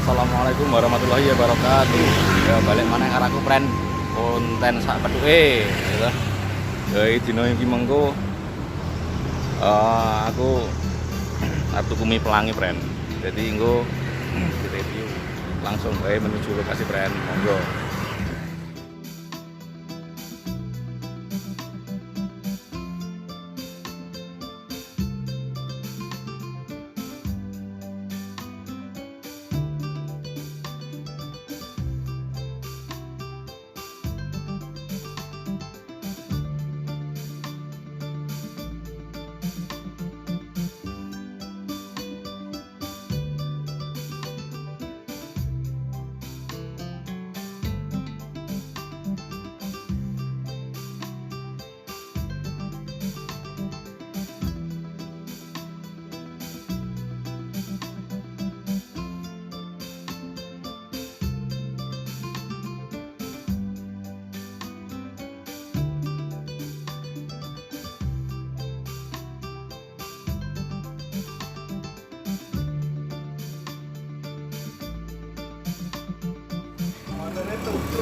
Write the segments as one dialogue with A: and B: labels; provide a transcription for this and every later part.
A: Assalamualaikum warahmatullahi wabarakatuh. Ya balik mana karo aku friend konten sak petuke gitu. Ya dino iki mengko aku arep tuku mie pelangi friend. Jadi engko review langsung wae menuju lokasi friend. Monggo.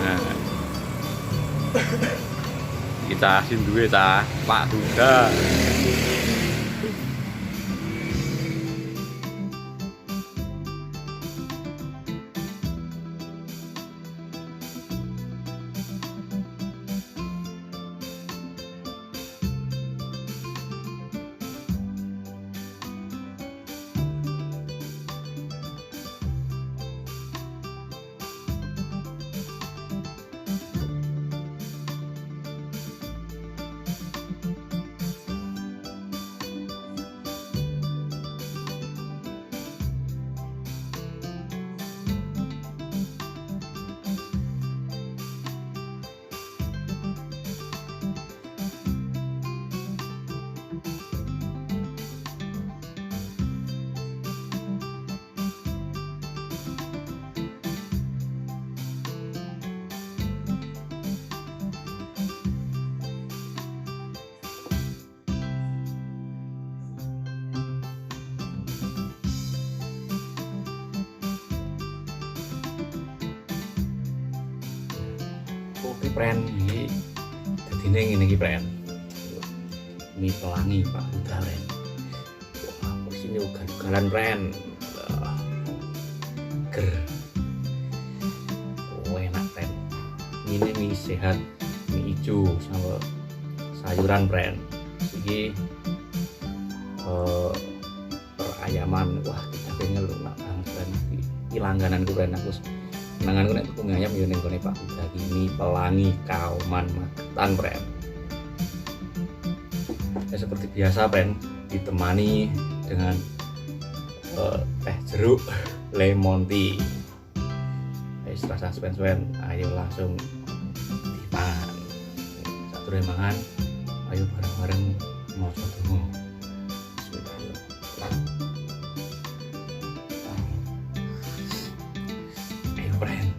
A: Nah, kita asin duwe ta, Pak Duda. Oke friend, ini dadine ngene iki friend. Mie pelangi Pak Duda friend. Wah, sini ugal-ugalan friend. Ger. Oh, enak friend. Ini mie sehat, mie hijau sama sayuran friend. Iki perayaman. Wah, kita pengen lunak banget friend. Iki langgananku friend, aku nanganku nek tuku ayam yo ning gone Pak Duda ini pelangi Kauman Magetan friend. Ya seperti biasa friend, ditemani dengan teh jeruk lemon tea. Wis rasa suwen-suwen, ayo langsung dipan. Sature mangan, ayo bareng-bareng maca donga. Friend.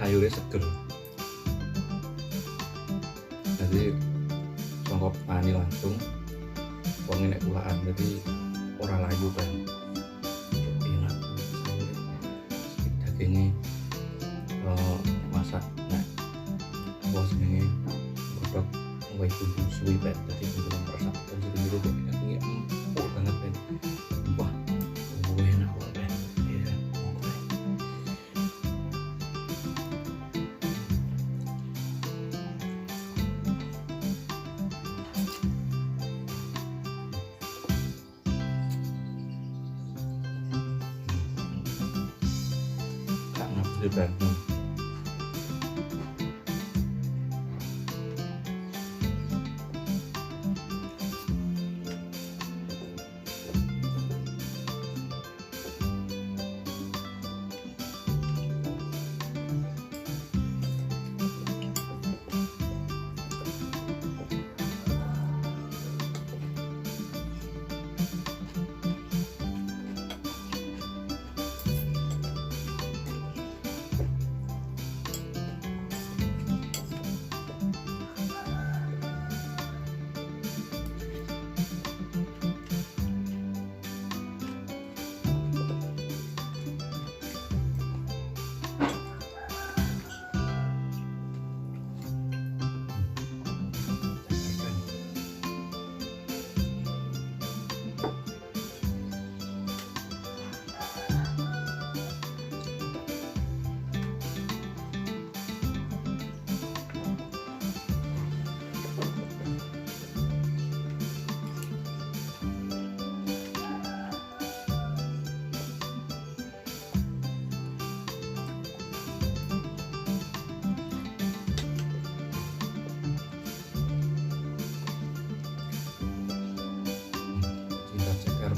A: Sayurnya seger, jadi songkok pani langsung wong nek kulaan, jadi ora layu kan enak sayurnya, dagingnya masak nek apa jenenge godhog wae bumbu suwi ben, jadi bumbu meresap dan jadi dagingnya empuk banget ben, wah enak banget ya. Ben.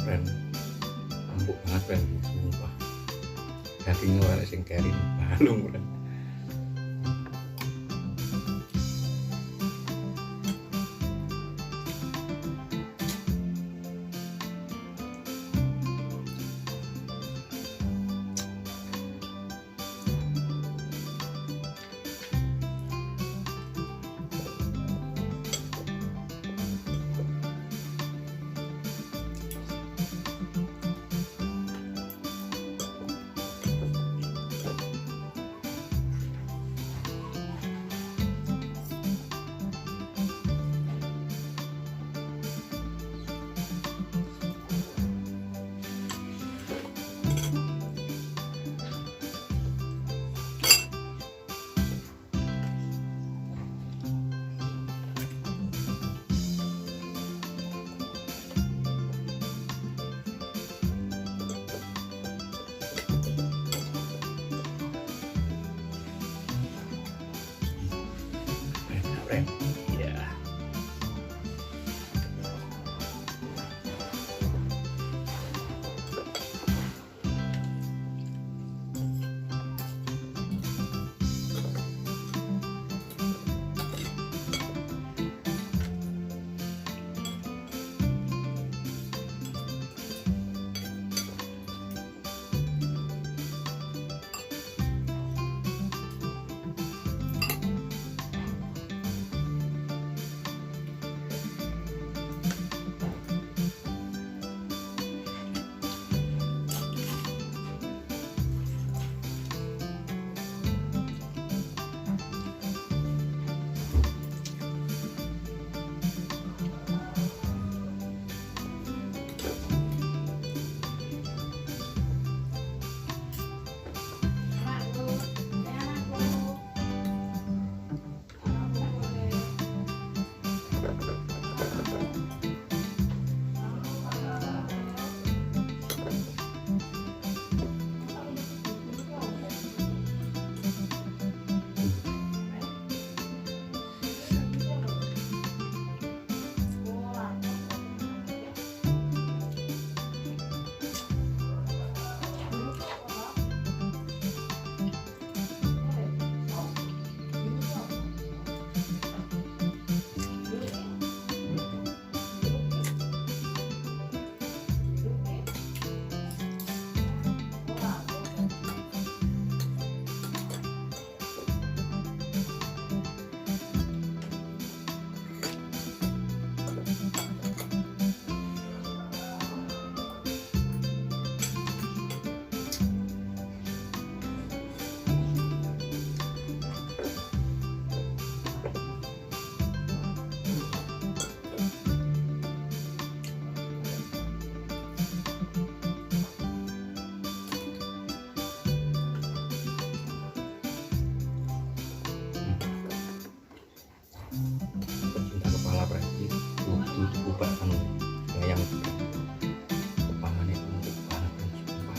A: Ben, empuk banget ben, sumpah. Dagingnya orang sing keri balung ben. Ya. tuku pak kan ngayang kepangan itu untuk banget dan sumpah.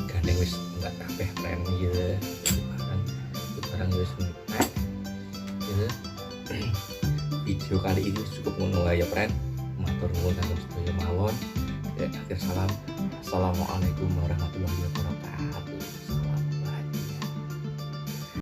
A: Gandeng wis enggak kabeh tren ya barang wis entek ya. Video kali ini cukup ngono ya friend, matur nuwun kanggo sedaya mawon ya. Akhir salam, assalamualaikum warahmatullahi wabarakatuh.